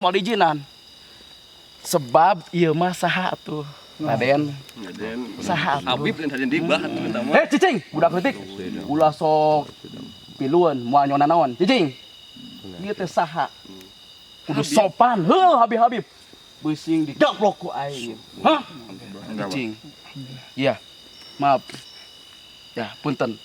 Originan. Sebab ieu mah saha atuh? Raden. Saha atuh? Habib dan Raden Dibah minta mah. Cicing, budak leutik. Ulah sok pilueun moal nyona naon. Cicing. Ieu teh saha? Kudu sopan. Heuh, Habib. Beuing didaplok ku aing. Hah? Cicing. Iya. Maaf. Ya, punten.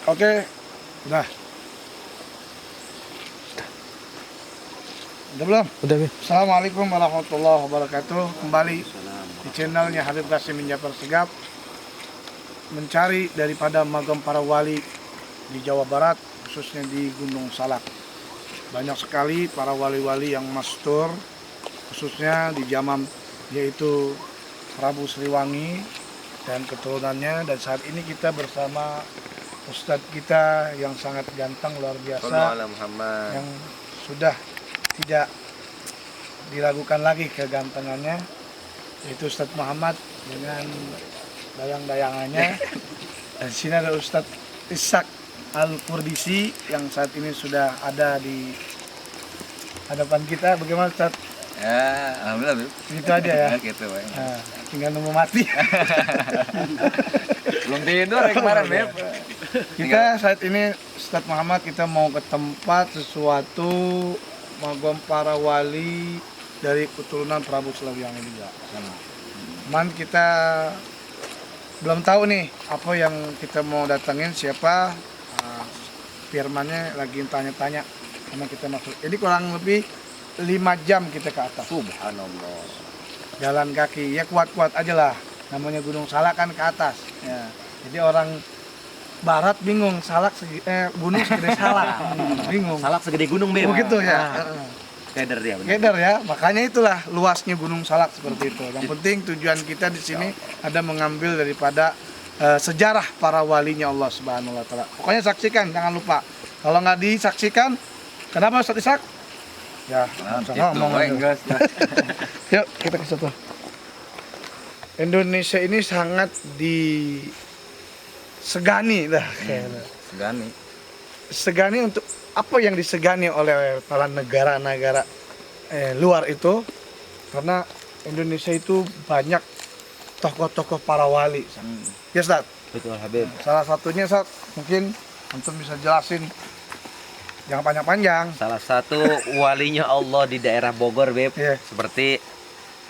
Oke, udah. Udah belum? Udah, Bib. Assalamualaikum warahmatullahi wabarakatuh. Kembali di channelnya Habib Gasim bin Djafar Segaf, mencari daripada magam para wali di Jawa Barat, khususnya di Gunung Salak. Banyak sekali para wali-wali yang mastur, khususnya di zaman yaitu Prabu Siliwangi dan keturunannya. Dan saat ini kita bersama Ustadz kita yang sangat ganteng luar biasa, yang sudah tidak diragukan lagi kegantengannya, yaitu Ustadz Muhammad dengan dayang-dayangannya. Dan sini ada Ustadz Ishak Al-Qurdisi yang saat ini sudah ada di hadapan kita. Bagaimana Ustadz? Ya, alhamdulillah, Bib. Gitu aja ya. Gitu, Bang. Nah, tinggal nunggu mati. Belum tidur ya kemarin, Bib. Kita saat ini Ustadz Muhammad, kita mau ke tempat sesuatu magam para wali dari keturunan Prabu Siliwangi juga. Cuman kita belum tahu nih apa yang kita mau datangin, siapa. Firmannya lagi tanya-tanya sama kita masuk. Jadi kurang lebih 5 jam kita ke atas. Subhanallah. Jalan kaki, ya kuat-kuat aja lah. Namanya Gunung Salak kan ke atas. Ya. Jadi orang Barat bingung, gunung segede Salak. Bingung. Salak segede gunung, Bib. Oh gitu ya. Keder ya, benar. Keder ya. Makanya itulah luasnya Gunung Salak seperti itu. Yang penting tujuan kita di sini ada mengambil daripada sejarah para walinya Allah Subhanahu wa taala. Pokoknya saksikan, jangan lupa. Kalau nggak disaksikan, kenapa Ustaz Ishak? Ya, ngomong aja. Yuk, kita ke situ. Indonesia ini sangat disegani dah. Segani untuk apa yang disegani oleh para negara-negara luar itu, karena Indonesia itu banyak tokoh-tokoh para wali. Ya, Ustaz? Betul, Habib. Salah satunya, Ustaz, mungkin antum bisa jelasin. Jangan panjang-panjang. Salah satu walinya Allah di daerah Bogor, Bib. Iya. Seperti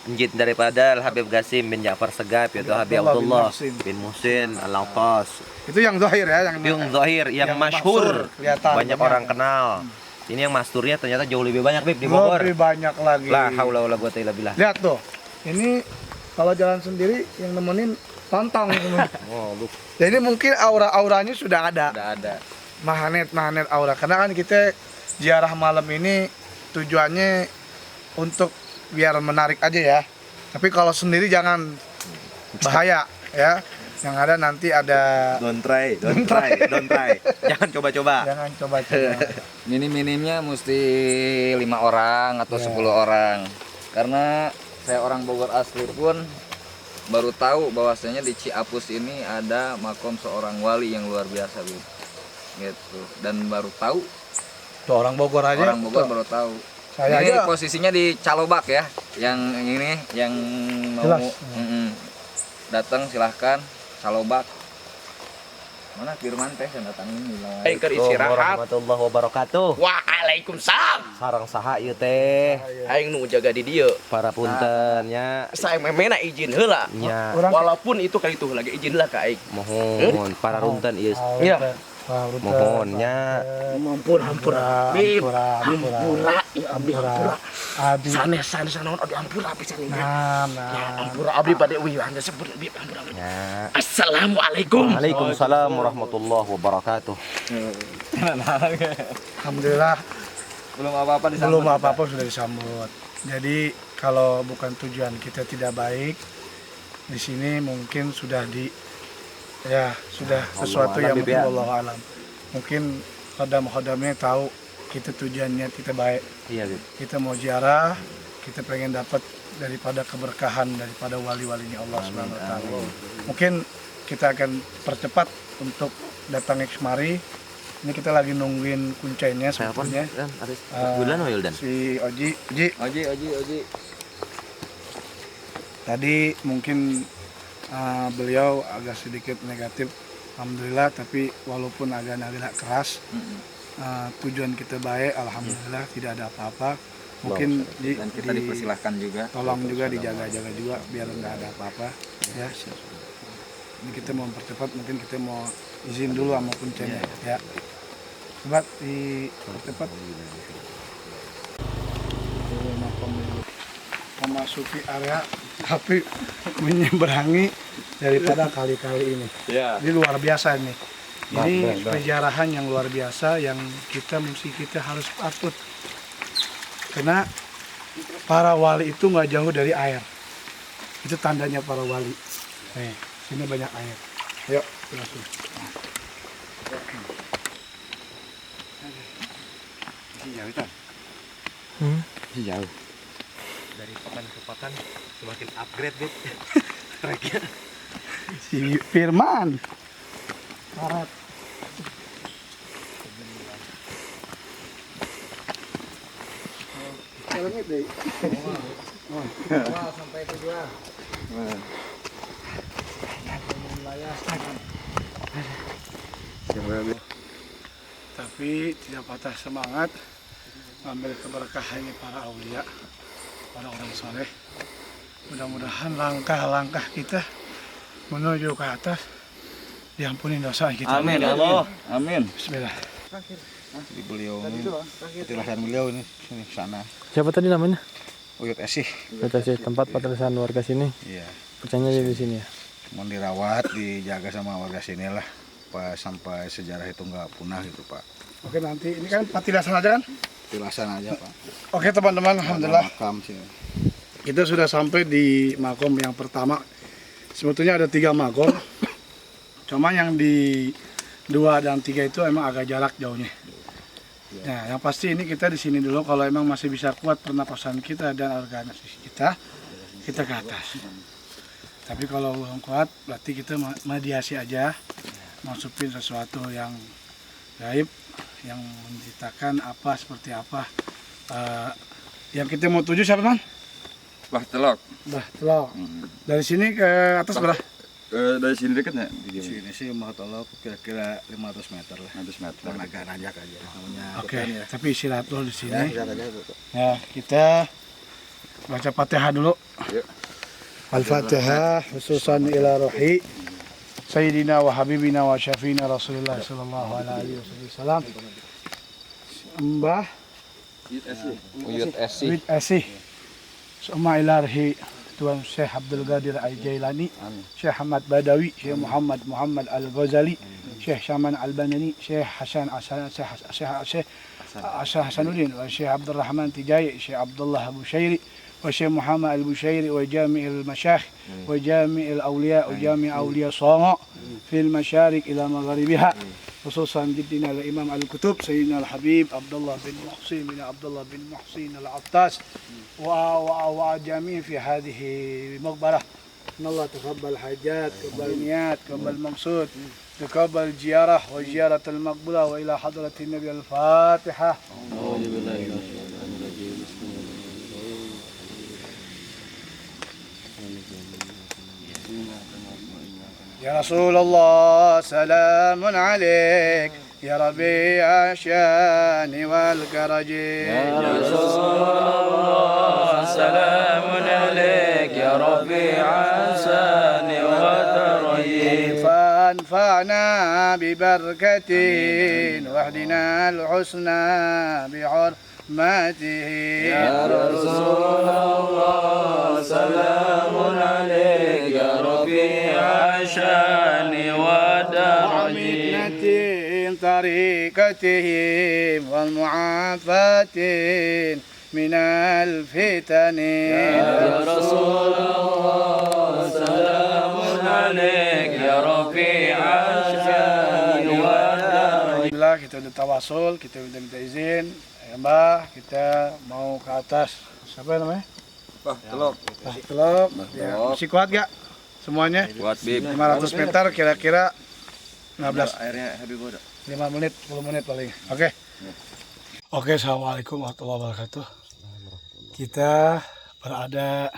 njit daripada Habib Gasim bin Djafar Segaf, yaitu Habib Abdullah bin Muhsin Al-Autas. Itu yang zahir ya, Yang zahir, yang masyhur, kelihatan, banyak orang kenal. Ini yang masturnya ternyata jauh lebih banyak, Bib, di Bogor. lebih banyak lagi. La haula wala quwata illa billah. Lihat tuh. Ini kalau jalan sendiri yang nemenin tontong. Oh, lu Jadi mungkin aura-auranya sudah ada. udah ada. Magnet aura. Karena kan kita ziarah malam ini tujuannya untuk biar menarik aja ya. Tapi kalau sendiri jangan, bahaya ya. Yang ada nanti ada Don't try. Jangan coba-coba. jangan coba-coba. Minim-minimnya mesti 5 orang atau 10 orang. Karena saya orang Bogor asli pun baru tahu bahwasanya di Ciapus ini ada makom seorang wali yang luar biasa, Bib. Gitu. Dan baru tahu, Tuh orang Bogor aja. orang Bogor baru tahu. Saya Ini aja posisinya di Calobak ya. Yang ini yang mau Jelas. datang silahkan Calobak. Mana Firman teh yang datang ini lah. Aing keur istirahat. Warahmatullahi wabarakatuh. Waalaikumsalam. Sarang saha ieu teh? Aing nu jaga di dieu. Para punten nya. Saya memena izin heula. Nya Walaupun itu kali itu lagi izin lah ka aing. mohon para runten ieu. Iya. Mohon nya. Hampura. Bib. Hampura. Ya abdi hampura. Abi. Sanes naon abdi hampura pisan ieu. Nah. Hampura abdi bade wih anda sebut bib hampura. Nya. Assalamualaikum. Waalaikumsalam warahmatullahi wabarakatuh. Alhamdulillah Belum apa-apa disambut. belum apa-apa sudah disambut. Jadi kalau bukan tujuan kita tidak baik di sini mungkin sudah sudah sesuatu yang mungkin Allah alam. Mungkin khodam-khodamnya tahu kita tujuannya kita baik. Iya, Bib. Kita mau ziarah, kita pengen dapat daripada keberkahan daripada wali-walinya Allah Subhanahu wa taala. Mungkin kita akan percepat untuk datang kemari. Ini kita lagi nungguin kuncinya sebetulnya. Bulan Wildan. Si Oji. Oji. Tadi mungkin beliau agak sedikit negatif, alhamdulillah. Tapi walaupun agak keras, tujuan kita baik, alhamdulillah tidak ada apa-apa. Mungkin Dan kita dipersilahkan juga. tolong juga dijaga-jaga juga biar nggak ada apa-apa. Ya. Ini kita mau mempercepat, mungkin kita mau izin dulu sama kuncinya. Ya. Coba dipercepat. Memasuki area tapi menyeberangi daripada kali-kali ini. Ya. Ini luar biasa ini. Ini penjarahan yang luar biasa yang kita harus patut. Karena para wali itu nggak jauh dari air. Itu tandanya para wali. Nih, sini banyak air. Yuk, langsung. Jauh kan? Jauh. Dari papan ke papan semakin upgrade, Bib. Treknya. Si Firman. Karat. Sampai tujuan. Tapi tidak patah semangat mengambil keberkahannya para aulia, para orang soleh. Mudah-mudahan langkah-langkah kita menuju ke atas diampuni dosa kita. Amin Allah. Amin. Bismillah. Di beliau ini, petilasan beliau ini sini sana. Siapa tadi namanya? Uyut Esih. Kita sih tempat patrisan warga sini. Iya. Percaya di sini ya. Mau dirawat, dijaga sama warga sini lah. Pas sampai sejarah itu nggak punah gitu Pak. Oke, nanti ini kan patilasan aja kan? Petilasan aja Pak. Oke teman-teman, alhamdulillah. Ada makam sini. Kita sudah sampai di makom yang pertama. Sebetulnya ada 3 makom. Cuma yang di 2 dan 3 itu emang agak jarak jauhnya. Nah, yang pasti ini kita di sini dulu. Kalau emang masih bisa kuat pernapasan kita dan organisasi kita ke atas. Tapi kalau belum kuat, berarti kita mediasi aja, masukin sesuatu yang gaib, yang menceritakan apa seperti apa. Yang kita mau tuju siapa man? Bah telok. Telok. Dari sini ke atas berapa? Dari sini dekatnya. Di sini sih Allah kira-kira 500 meter lah. 500 meter. Dan agak nanjak aja. Namanya Oke, hutan ya. tapi istirahat dulu di sini. Ya, istirahat aja, Bu. Ya, kita baca Fatihah dulu. Yuk. Al-Fatihah khususan ila ruhi Sayyidina wa Habibina wa Syafina Rasulullah sallallahu alaihi wasallam. Mbah Uyut Esih. Wid Asih. Sama ila ruhi Tuan Syekh Abdul Qadir Al-Jailani, Syekh Ahmad Badawi, Syekh Muhammad Al-Ghazali, Syekh Syaman Al-Banani, Syekh Syekh Hasanuddin, Syekh Abdul Rahman Tijai, Syekh Abdullah Abu Syairi, وشيخ محمد البشيري وجامع المشايخ وجامع الأولياء وجامع أولياء صنعاء في المشارق إلى مغاربها خصوصا جدنا الإمام الكتب سيدنا الحبيب عبد الله بن محسن بن عبد الله بن محسن العطاس وجميع في هذه المقبرة إن الله تقبل حاجات تقبل نيات تقبل مقصود تقبل الزيارة وزيارة المقبرة وإلى حضرة النبي الفاتحة. Ya Rasulullah, salamun alaik ya Rabi'a syani wal karaji. Ya Rasulullah, salamun alaik ya Rabi'a sani wa daraji. فانفعنا ببركته واهدنا الحسنى بحرمته. Ya Rasulullah, salamun alaik ya Rabi'a syani wa daraji. ومنة طريقتهم والمعافاة من الفتن. Ya Rasulullah, salamun alaik ya Rabi'a syani wa daraji. Alhamdulillah kita udah tawasul, kita udah minta izin. Ya Mbah, kita mau ke atas. Siapa namanya? Telok. Telok. Ya, masih kuat gak semuanya? Buat Bib. 500 meter kira-kira 15. Airnya Habib udah. 5 menit, 10 menit paling. Oke. Oke, assalamualaikum warahmatullahi wabarakatuh. Kita berada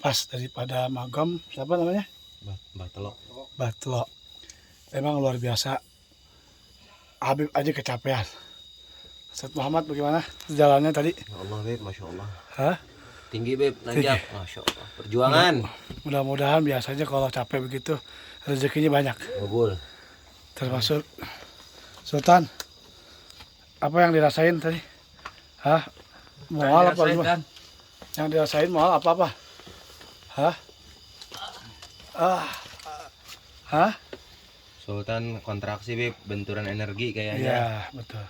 pas daripada magam. Siapa namanya? Batlok. Memang luar biasa. Habib aja kecapean. Ustaz Muhammad bagaimana jalannya tadi? Allah Beb, Masya Allah. Hah? Tinggi Beb, nanjak. Masya Allah. Perjuangan. Mudah-mudahan biasanya kalau capek begitu rezekinya banyak. Kabul. Termasuk Sultan. Apa yang dirasain tadi? Hah? Mual apa gimana? Yang dirasain mual apa-apa? Hah? Hah? Sultan kontraksi Beb, benturan energi kayaknya. Iya, betul.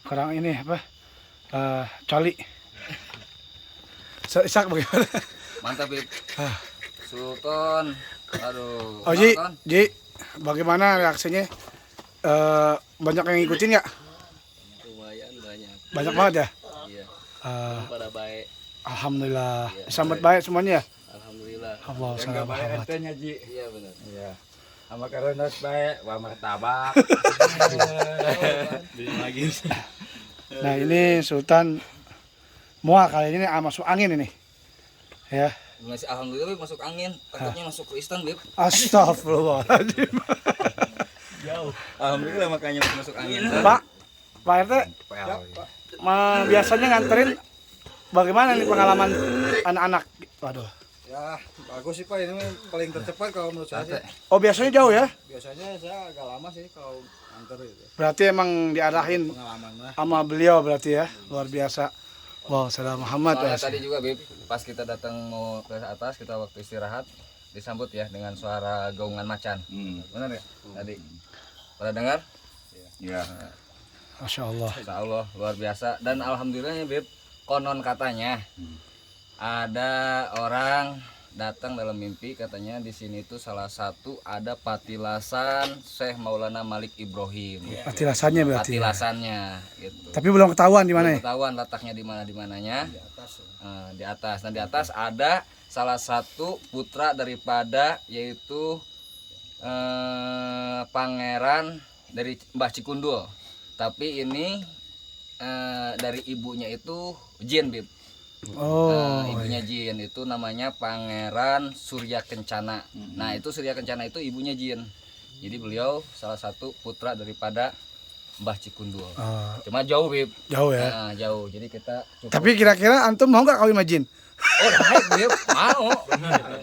Kurang ini apa? Coli. Isak bagaimana? Mantap Bib. Ah. Sultan. Aduh. Oh Ji, Sultan. Ji, bagaimana reaksinya? Banyak yang ngikutin nggak? Lumayan banyak. Banyak banget ya? Iya. Pada baik. Alhamdulillah. Sambut baik semuanya ya? Alhamdulillah. Allah salam Muhammad. Iya benar. Iya. Sama karena baik, wa martabak. Nah ini Sultan mual kali ini masuk angin ini. Ya. Masih alhamdulillah Bib, masuk angin. Takutnya masuk Kristen Bib. Astagfirullahaladzim. Alhamdulillah makanya masuk angin. Pak RT, biasanya nganterin bagaimana nih pengalaman anak-anak? Waduh. Ya, bagus sih Pak, ini paling tercepat kalau menurut saya sih. Oh biasanya jauh ya? Biasanya saya agak lama sih kalau antar itu. Berarti emang diarahin Pengalaman mah. sama beliau berarti ya, luar biasa. Wow, salam Muhammad. Soalnya tadi juga Bib, pas kita datang mau ke atas, kita waktu istirahat disambut ya dengan suara gaungan macan. Benar ya? Tadi. Pada dengar? Iya. Masya Allah. Insya Allah luar biasa dan alhamdulillahnya Bib, konon katanya ada orang datang dalam mimpi katanya di sini tuh salah satu ada patilasan Syekh Maulana Malik Ibrahim. Patilasannya berarti. Ya. Patilasannya gitu. Tapi belum ketahuan di mana ya? Ketahuan letaknya di mana mananya. Di atas. Nah di atas ada salah satu putra daripada yaitu pangeran dari Mbah Cikundul. Tapi ini dari ibunya itu jin Bib. Oh. Ibunya jin itu namanya Pangeran Surya Kencana. Nah itu Surya Kencana itu ibunya jin. Jadi beliau salah satu putra daripada Mbah Cikundul. Cuma jauh Bib. Jauh ya. Nah, jauh. Jadi kita cukup. Tapi kira-kira antum mau nggak kawin sama jin? Oh baik Bib, mau.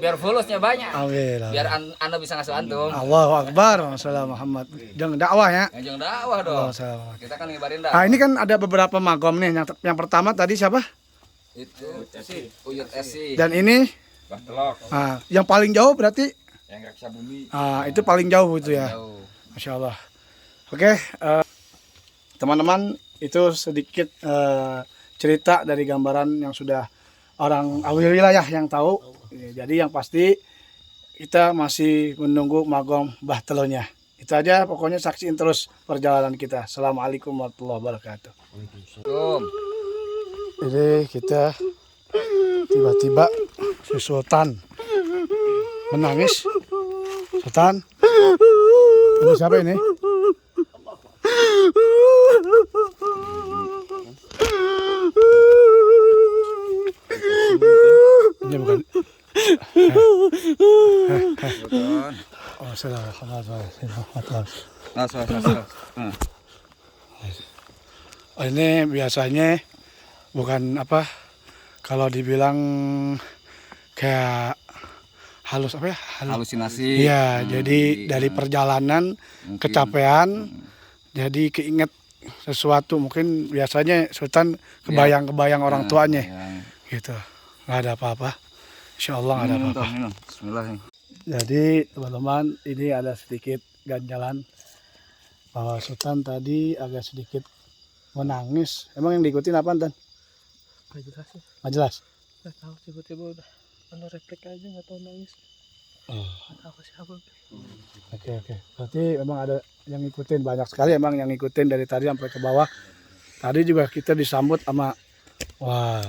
Biar followsnya banyak. Amin. Biar anda bisa ngasih antum. Allahu Akbar. Wassalamu Muhammad. Jangan dakwah ya. Yang dakwah dong. Wassalamu. Kita kan ngibarin Ah dakwah. ini kan ada beberapa magom nih. Yang pertama tadi siapa? Itu si Uyut Esi. Dan ini. Telok Yang paling jauh berarti. yang reksa bumi. Itu paling jauh itu ya. Jauh. Masya Allah. Oke, teman-teman itu sedikit cerita dari gambaran yang sudah orang ahli wilayah yang tahu. Jadi yang pasti kita masih menunggu magom Mbah Telonya. Itu aja pokoknya saksiin terus perjalanan kita. Assalamualaikum warahmatullahi wabarakatuh. Assalamualaikum. Jadi kita tiba-tiba si Sultan menangis. Sultan, ini siapa ini? Ini bukan. Oh, Assalamualaikum. Oh, ini biasanya bukan apa kalau dibilang kayak halus apa ya? Halusinasi. Iya, jadi dari perjalanan mungkin. kecapean jadi keinget sesuatu mungkin biasanya Sultan kebayang-kebayang orang tuanya gitu. Nggak ada apa-apa. Insya Allah nggak ada apa-apa. Bismillah. Jadi teman-teman ini ada sedikit ganjalan bahwa Sultan tadi agak sedikit menangis. Emang yang diikutin apa Tan? Nggak jelas ya. Nggak jelas. Nggak tahu tiba-tiba udah refleks aja nggak tahu nangis. Nggak tahu siapa. Oke. Berarti memang ada yang ngikutin banyak sekali emang yang ngikutin dari tadi sampai ke bawah. Tadi juga kita disambut sama wah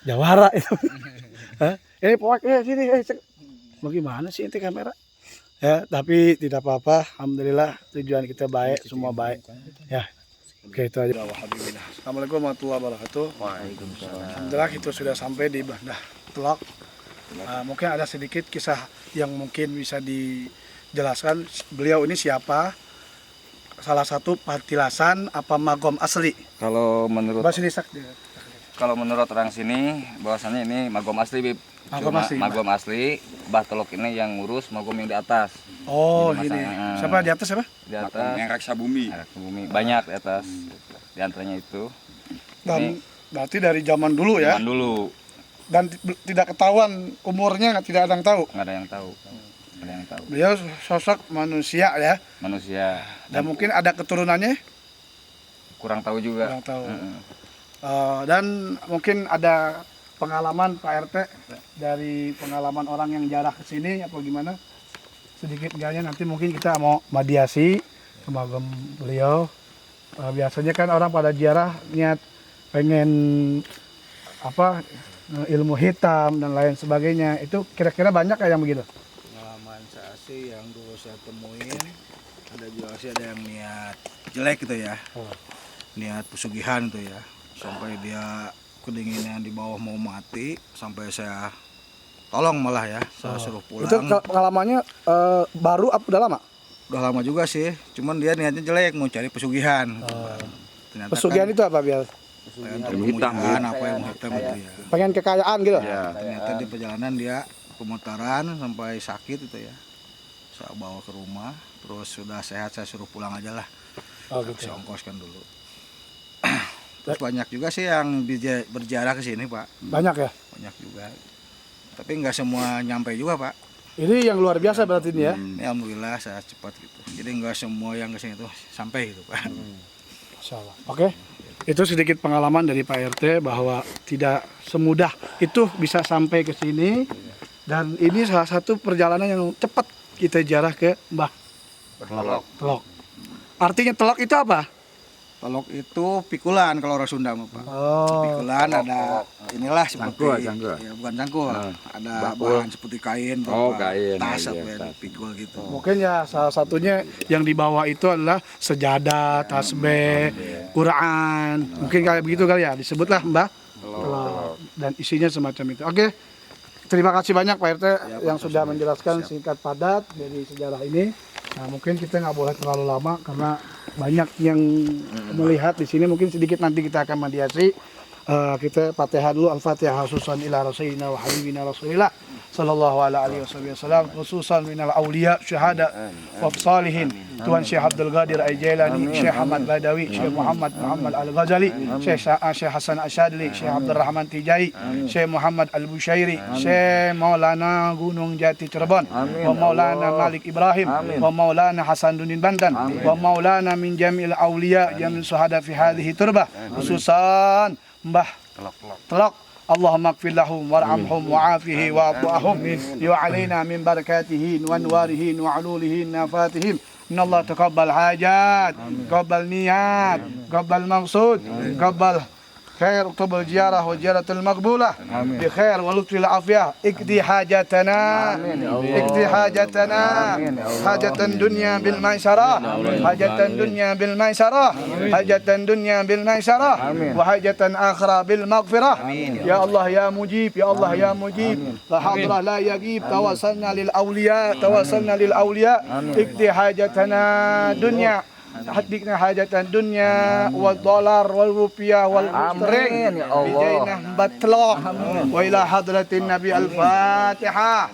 jawara itu. Hah? Ini pokoknya sini. Bagaimana sih inti kamera? Ya, tapi tidak apa-apa. Alhamdulillah tujuan kita baik, semua baik. Ya. Oke, itu aja. Assalamualaikum warahmatullahi wabarakatuh. Waalaikumsalam. Alhamdulillah kita sudah sampai di Bandah Telok. Mungkin ada sedikit kisah yang mungkin bisa dijelaskan. Beliau ini siapa? Salah satu patilasan apa magom asli? Kalau menurut Bahasa Lisak. orang sini bahwasannya ini magom asli, Bib. Magom Cuma asli, magom asli, Bah Telok ini yang ngurus magom yang di atas. Oh, Jadi ini. masang- Siapa di atas siapa? Di atas yang raksa bumi. Banyak di atas. Di antaranya itu. Dan berarti dari zaman dulu ya. Zaman dulu Dan tidak ketahuan umurnya, tidak ada yang tahu. nggak ada yang tahu. Nggak ada yang tahu. Beliau sosok manusia ya. Manusia Dan mungkin ada keturunannya, kurang tahu juga. kurang tahu. Mm-mm. Dan mungkin ada pengalaman Pak RT dari pengalaman orang yang jarah ke sini apa gimana? Sedikit enggaknya nanti mungkin kita mau mediasi sama beliau. Biasanya kan orang pada ziarah niat pengen apa ilmu hitam dan lain sebagainya. Itu kira-kira banyak kayak yang begitu? Pengalaman saya sih yang dulu saya temuin ada juga sih ada yang niat jelek gitu ya. Niat pesugihan tuh ya. Sampai dia kedinginan di bawah mau mati sampai saya tolong malah ya, saya suruh pulang. Itu pengalamannya baru apa udah lama? Udah lama juga sih, cuman dia niatnya jelek mau cari pesugihan. Ternyata Pesugihan kan itu apa biar? ilmu hitam apa yang hitam itu ya. Pengen kekayaan gitu? Ternyata di perjalanan dia pemutaran sampai sakit itu ya. Saya bawa ke rumah, terus sudah sehat saya suruh pulang aja lah. Oh, gitu. Saya ongkoskan dulu. Terus banyak juga sih yang berziarah ke sini Pak, Banyak ya? banyak juga. Tapi nggak semua nyampe juga Pak. Ini yang luar biasa berarti ini ya? Ya, alhamdulillah saya cepat gitu. Jadi nggak semua yang ke sini tuh sampai gitu Pak. Masya Allah. Oke. Itu sedikit pengalaman dari Pak RT bahwa tidak semudah itu bisa sampai ke sini. Dan ini salah satu perjalanan yang cepat kita ziarah ke Mbah Telok. Artinya Telok itu apa? Telok itu pikulan kalau orang Sunda mah Pak. Oh. Pikulan ada inilah seperti ya, bukan cangkul. Ada bahan seperti kain tas apa ya, dipikul gitu. Mungkin ya salah satunya yang dibawa itu adalah sejadah, tasbih, Quran. Mungkin kayak begitu kali ya disebutlah Mbah Telok. Dan isinya semacam itu. Oke. Terima kasih banyak Pak RT yang sudah menjelaskan singkat padat dari sejarah ini. Nah, mungkin kita nggak boleh terlalu lama karena banyak yang melihat di sini. Mungkin sedikit nanti kita akan mediasi. Kita Fatihah dulu, Al-Fatihah khususan ila Rasulina wa Habibina Rasulillah sallallahu alaihi wasallam, khususan minal awliya syuhada wa salihin. Tuan Syekh Abdul Qadir Al-Jailani, Syekh Ahmad Badawi, Syekh Muhammad Al-Ghazali, Syekh Hasan Asyadli, Syekh Abdul Rahman Tijai, Syekh Muhammad Al-Bushairi, Syekh Maulana Gunung Jati Cirebon, wa Maulana Malik Ibrahim, wa Maulana Hasanuddin Banten, wa Maulana min jamil awliya jamil syuhada fi hadhihi turbah, khususan Mbah Telok. Allahumma ighfir lahum warhamhum wa'afihi wa'afu'ahum wa alaina min barakatihi wa anwarihi wa ululihi nafatihim. Innallaha taqabbal hajat, taqabbal niyat, taqabbal maqsud, taqabbal خير اكتب الزيارة والزيارة المقبولة بخير ولطف العافية اقضي حاجتنا اقضي حاجتنا حاجة الدنيا بالميسرة حاجة الدنيا بالميسرة حاجة الدنيا بالميسرة وحاجة آخرة بالمغفرة يا الله يا مجيب يا الله يا مجيب لا حضر لا يجيب توصلنا للأولياء توصلنا للأولياء اقضي حاجتنا دنيا حدقنا حاجة الدنيا والدولار والروبيا والمسترين يا الله. بجينا بطلع وإلى حضرة النبي الفاتحة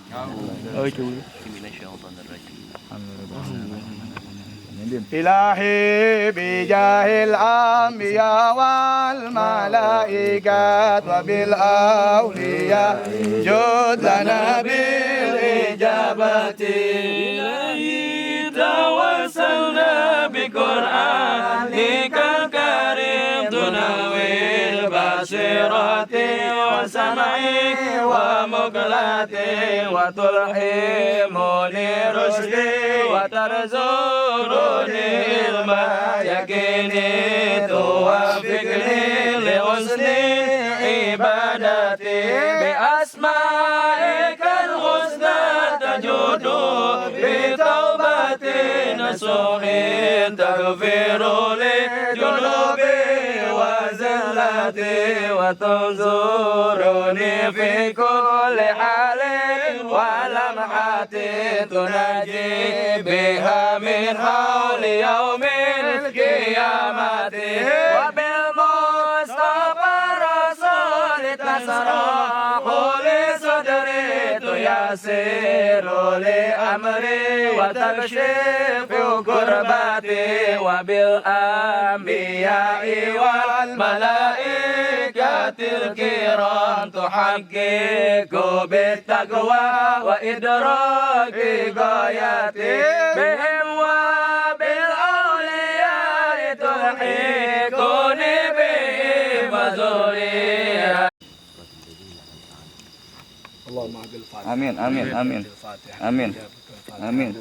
إلهي بجاه الأنبياء والملائكة وبالأولياء جد لنا بالإجابة إلهي توسلنا بقرآنك الكريم تنوير بصيرتي وسمعي ومقلتي وتلهمني رشدي وترزقني علما يقيني توفقني لحسن عبادتي بأسمائك الحسنى تجود بتوبة نصوح تغفر لي ذنوبي وزلتي وتنظرني في كل حال ولمحة تنجي بها من حول يوم القيامة وبالمصطفى الرسول تسرح لصدري تيسر لأمري وتكشف كرباتي وبالأنبياء والملائكة الكرام تحقق بالتقوى وإدراك غاياتي بهم وبالأولياء تلحقني بهم وذريتي. اللهم عبد الفاتحة Amin, amin, amin. Amin. Amin.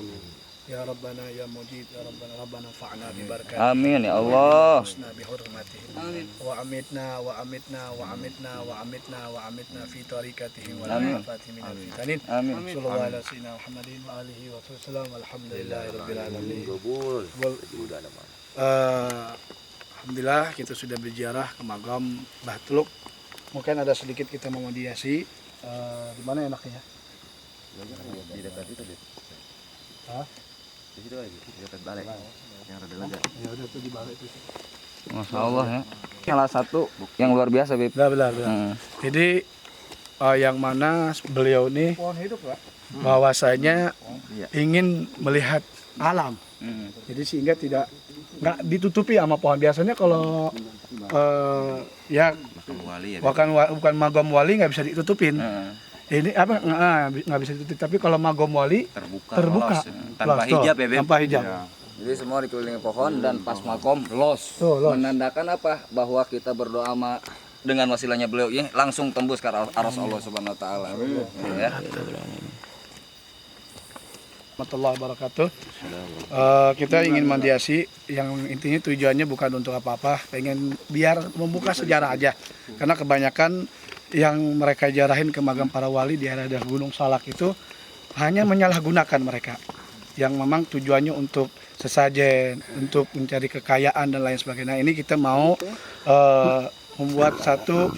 يا ربنا يا مجيب يا ربنا انفعنا ببركاته Amin ya Allah. حسنا بحرمته وأمتنا وأمتنا وأمتنا وأمتنا وأمتنا في طريقته والعافات من الفتن Amin. صلى الله على سيدنا محمد وآله وسلم الحمد لله رب العالمين. Alhamdulillah kita sudah berziarah ke makam Mbah Teluk. Mungkin ada sedikit kita memediasi di mana enaknya? Di dekat itu deh. Hah? Di situ aja, di dekat balai. Yang rada lega. Ya udah tuh di balik itu. Masya Allah ya. Salah satu yang luar biasa, Bib. Benar. Jadi yang mana beliau ini bahwasanya ingin melihat alam. Jadi sehingga nggak ditutupi sama pohon. Biasanya kalau ya Wali ya. bukan magam wali nggak bisa ditutupin. Ini apa nggak bisa ditutup. Tapi kalau magam wali terbuka. Tanpa Los, hijab ya, Beb. Tanpa hijab. Jadi semua dikelilingi pohon dan pas makom los. Tuh, los. Menandakan apa? Bahwa kita berdoa dengan wasilahnya beliau ini langsung tembus ke aras Allah Subhanahu wa taala. Ya. Warahmatullahi wabarakatuh. Kita ingin mediasi yang intinya tujuannya bukan untuk apa-apa, pengen biar membuka sejarah aja. Karena kebanyakan yang mereka jarahin ke makam para wali di daerah Gunung Salak itu hanya menyalahgunakan mereka. Yang memang tujuannya untuk sesajen, untuk mencari kekayaan dan lain sebagainya. Ini kita mau membuat satu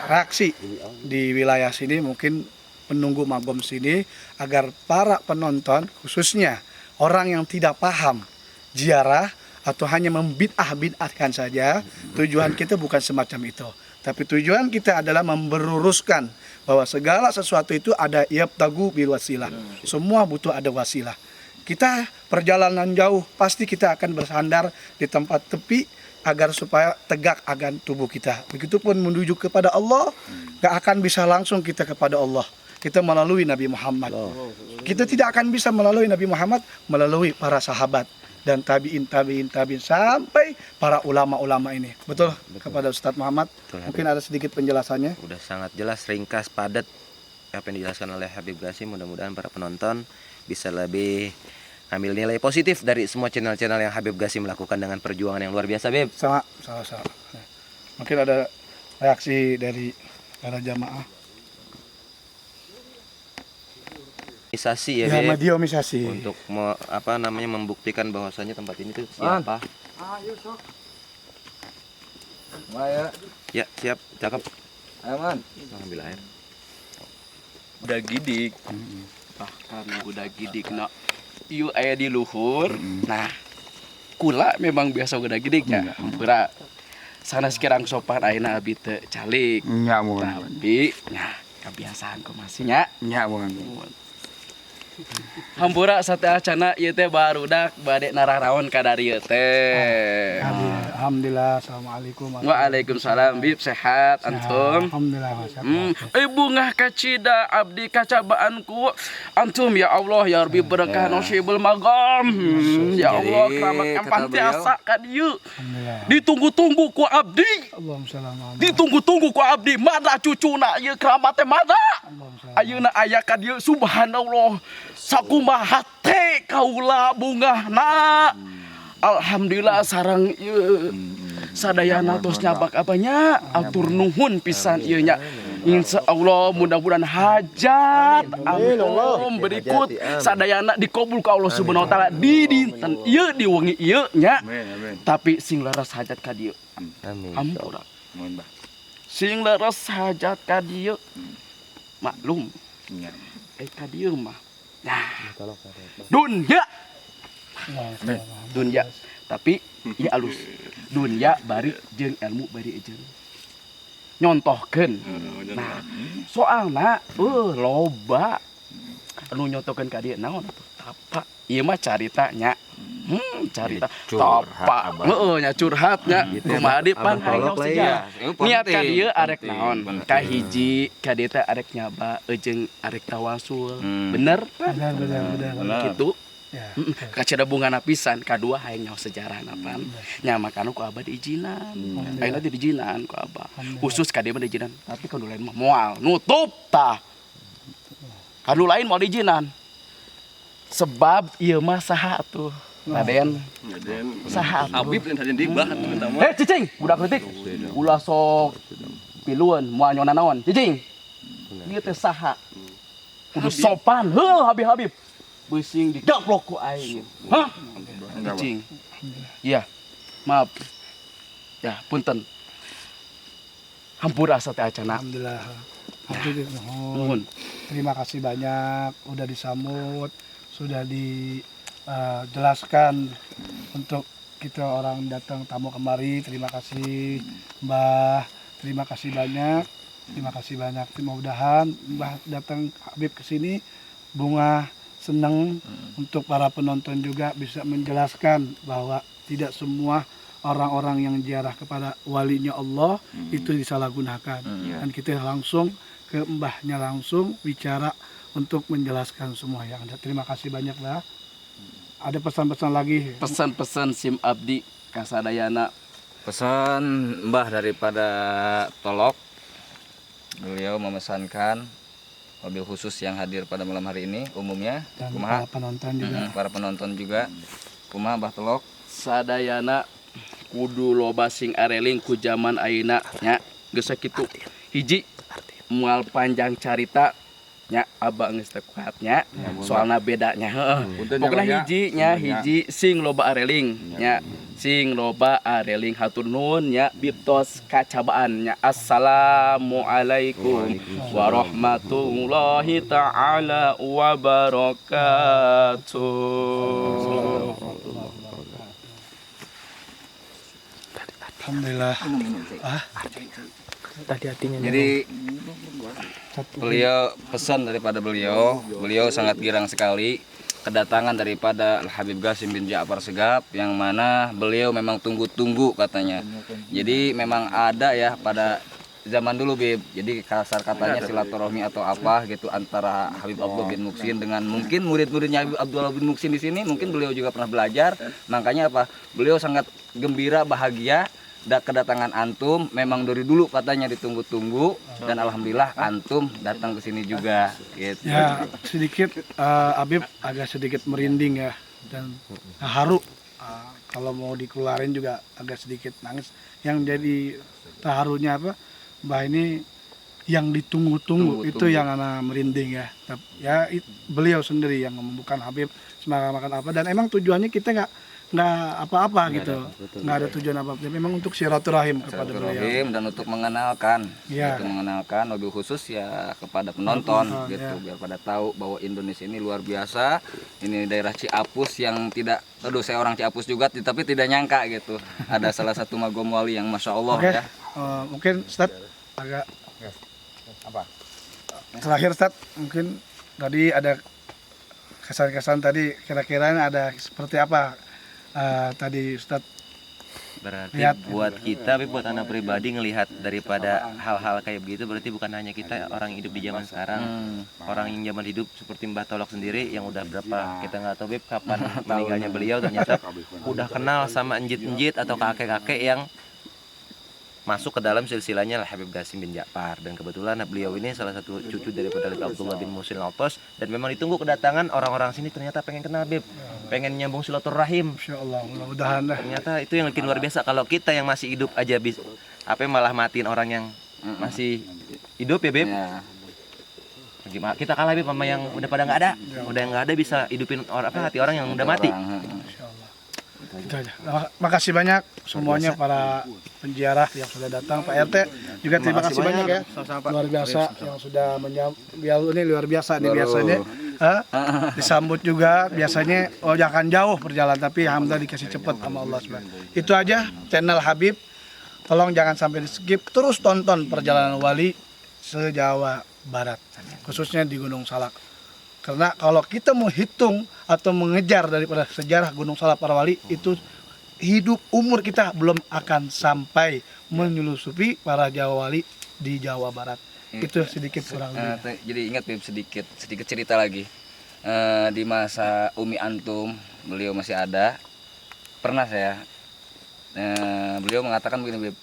reaksi di wilayah sini, mungkin penunggu magom sini, agar para penonton khususnya orang yang tidak paham ziarah atau hanya membid'ah-bid'ahkan saja, tujuan kita bukan semacam itu. Tapi tujuan kita adalah memberuruskan bahwa segala sesuatu itu ada yabtagu bil wasilah. Semua butuh ada wasilah. Kita perjalanan jauh pasti kita akan bersandar di tempat tepi agar supaya tegak akan tubuh kita. Begitupun menuju kepada Allah, gak akan bisa langsung kita kepada Allah. Kita melalui Nabi Muhammad. Kita tidak akan bisa melalui Nabi Muhammad melalui para sahabat dan tabiin sampai para ulama-ulama ini. Betul kepada Ustadz Muhammad. Betul, mungkin ada sedikit penjelasannya. Udah sangat jelas, ringkas, padat apa yang dijelaskan oleh Habib Gasim. Mudah-mudahan para penonton bisa lebih ambil nilai positif dari semua channel-channel yang Habib Gasim lakukan dengan perjuangan yang luar biasa, Beb. Sama. Mungkin ada reaksi dari para jamaah. Organisasi ya, Ya, Beb, mediomisasi. untuk membuktikan bahwasannya tempat ini tuh siapa. Maya, Ya, siap, cakep. ayo man. Ambil air. Udah gidik. Bahkan udah gidik nak. Ieu aya di luhur. Nah, kula memang biasa udah gidiknya. Hampura sanes kirang sopan ayeuna abi teu calik. Nya Tapi nah, kebiasaan ku masih nya. Nya bukan. Hampura sateuah acana ieu teh barudak bade nararaon ka dari ieu teh. Alhamdulillah, assalamualaikum. Waalaikumsalam, Bib sehat antum. Alhamdulillah, Bungah kacida abdi kacabaanku antum ya Allah ya Rabbi berkah nasibul magam. Ya Allah keramat kata empang tiasa ka dieu. Alhamdulillah. Ditunggu-tunggu ku abdi. Allahumma shalli ala Ditunggu-tunggu ku abdi. Mada cucuna ieu keramat teh mada. Allahumma shalli. Ayeuna aya ka dieu subhanallah. Sakumaha teh kaula bungahna. Alhamdulillah sarang ieu sadayana tos nyabak apanya atur nuhun pisan ieu nya. Insyaallah mudah-mudahan hajat antum berikut sadayana dikabul ka Allah Subhanahu wa taala di dinten ieu di wengi ieu nya. Tapi sing leres hajat ka dieu. Amin. Hampura. Sing leres hajat ka dieu. Maklum. Ka dieu mah. Nah. Dunya. Dunia tapi ya alus dunia bari jeung ilmu bari jeung nyontohkeun. Nah soalna loba anu nyontohkeun ka dieu naon atuh tapa ieu mah carita nya carita tapa nya curhat nya kumaha dipan hayang sejarah niat ka dieu arek naon ka hiji ka dieu teh arek nyaba jeung arek tawasul bener Benar. kitu. Ya. Kacida bunga napisan, kedua hayang nyawa sejarah napan. Nya makana ku abah diijinan. Ayeuna teh diijinan ku abah. Khusus ka dieu mah diijinan, tapi kanu lain mah moal nutup tah. Kanu lain moal diijinan. Sebab ieu mah saha atuh? Raden. Saha atuh? Habib dan Raden Dibah terutama. Cicing, budak leutik. Ulah sok pilueun moal nyona naon? Cicing. Ieu teh saha? Kudu sopan. Heuh Habib. Bising digaplok ku aing. Hah? Cicing. Iya. Maaf. Ya, punten. Hampura asa teh acana. Alhamdulillah. Alhamdulillah. Nuhun. Terima kasih banyak udah disambut, sudah dijelaskan untuk kita orang datang tamu kemari. Terima kasih Mbah. Terima kasih banyak. Terima kasih banyak. Mudah-mudahan Mbah datang Habib ke sini bunga senang untuk para penonton juga bisa menjelaskan bahwa tidak semua orang-orang yang ziarah kepada walinya Allah itu disalahgunakan. Dan kita langsung ke mbahnya langsung bicara untuk menjelaskan semua yang ada. Terima kasih banyak lah. Ada pesan-pesan lagi? Pesan-pesan Sim Abdi kasadayana. Pesan Mbah daripada Tolok, beliau memesankan mobil khusus yang hadir pada malam hari ini umumnya Dan kumaha para penonton juga. para penonton juga kumaha Mbah Tolok Sadayana kudu loba sing areling ku zaman ayeuna nya geus sakitu. Hiji moal panjang carita nya abah geus teu kuat nya soalna bedanya heueuh. Pokona hiji nya hiji sing loba areling nya sing loba areling hatur nuhun nya biptos kacabaan nya assalamualaikum warahmatullahi taala wabarakatuh. Alhamdulillah. Tadi hatinya jadi beliau pesan daripada beliau sangat girang sekali kedatangan daripada Al Habib Qasim bin Ja'far Segaf yang mana beliau memang tunggu-tunggu katanya. Jadi memang ada ya pada zaman dulu Bib. Jadi kasar katanya silaturahmi atau apa gitu antara Habib Abdullah bin Muksin dengan mungkin murid-muridnya Habib Abdullah bin Muksin di sini. Mungkin beliau juga pernah belajar. Makanya apa? Beliau sangat gembira, bahagia kedatangan antum. Memang dari dulu katanya ditunggu-tunggu dan alhamdulillah antum datang ke sini juga gitu. Ya sedikit Habib agak sedikit merinding ya dan haru kalau mau dikeluarin juga agak sedikit nangis. Yang jadi terharunya apa, Mbah ini yang ditunggu-tunggu itu yang anak merinding ya. Beliau sendiri yang bukan Habib semangat makan apa, dan emang tujuannya kita nggak apa-apa gitu, nggak ada tujuan apa-apa. Memang untuk silaturahim kepada beliau. Silaturahim dan untuk mengenalkan, Ya. gitu, mengenalkan wabil khusus ya kepada penonton gitu, biar pada tahu bahwa Indonesia ini luar biasa. Ini daerah Ciapus yang tidak, aduh saya orang Ciapus juga, tapi tidak nyangka gitu. Ada salah satu magom wali yang masya Allah Oke, ya. mungkin Ustadz agak terakhir Ustadz, mungkin tadi ada kesan-kesan tadi, kira-kira ada seperti apa tadi Ustadz? Berarti Lihat. buat kita, tapi buat anak pribadi ngelihat daripada hal-hal kayak begitu, berarti bukan hanya kita orang yang hidup di zaman sekarang, orang yang zaman hidup seperti Mbah Tolok sendiri yang udah berapa kita nggak tahu Beb kapan meninggalnya beliau, ternyata udah kenal sama enjit-enjit atau kakek-kakek yang masuk ke dalam silsilahnya Habib Qasim bin Ja'far, dan kebetulan beliau ini salah satu cucu daripada Habib Abdullah bin Muhsin Al-Atas, dan memang ditunggu kedatangan orang-orang sini, ternyata pengen kenal Habib, pengen nyambung silaturahim. Insya Allah, mudah-mudahan dah. Ternyata itu yang bikin luar biasa. Kalau kita yang masih hidup aja malah matiin orang yang masih hidup ya Beb. Ya. Gimana kita kalah Beb sama yang udah pada nggak ada, udah yang nggak ada bisa hidupin hati orang yang udah mati. Insya Allah. Itu aja. Makasih banyak semuanya para penziarah yang sudah datang, Pak RT juga terima kasih banyak ya, luar biasa yang sudah ini luar biasa nih biasanya disambut juga, biasanya jangan jauh perjalanan, tapi alhamdulillah dikasih cepat sama Allah SWT. Itu aja channel Habib, tolong jangan sampai di skip, terus tonton perjalanan wali se-Jawa Barat, khususnya di Gunung Salak. Karena kalau kita mau hitung atau mengejar daripada sejarah Gunung Salak para wali, itu hidup umur kita belum akan sampai menyelusupi para Jawa wali di Jawa Barat. Itu sedikit kurang lebih. Jadi ingat Beb, sedikit cerita lagi. Di masa Umi Antum beliau masih ada, pernah saya beliau mengatakan begini Beb,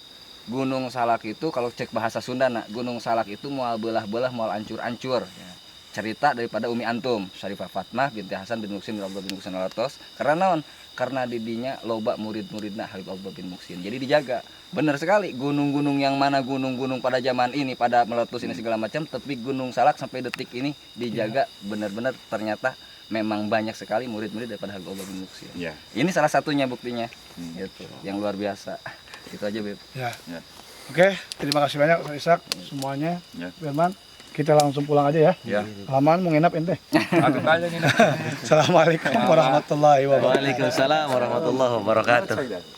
Gunung Salak itu kalau cek bahasa Sunda Gunung Salak itu mual belah-belah, mual ancur-ancur ya. Cerita daripada Umi Antum Syarifah Fatmah binti Hasan bin Muksin bin Abdullah bin Muksin Al-Atas, karena naon? Karena didinya loba murid-muridna Habib Abdullah bin Muksin, jadi dijaga. Benar sekali, gunung-gunung yang mana gunung-gunung pada zaman ini pada meletus ini segala macam, tapi Gunung Salak sampai detik ini dijaga benar-benar. Ternyata memang banyak sekali murid-murid daripada Habib Abdullah bin Muksin. Ya. Ini salah satunya buktinya, gitu, yang luar biasa. Itu aja Beb. Ya. Oke, terima kasih banyak Ustaz Ishak semuanya. Firman, kita langsung pulang aja ya. Ya. Kelamaan mau nginap ente. Habib aja nih. Assalamualaikum warahmatullahi wabarakatuh. Waalaikumsalam warahmatullahi wabarakatuh.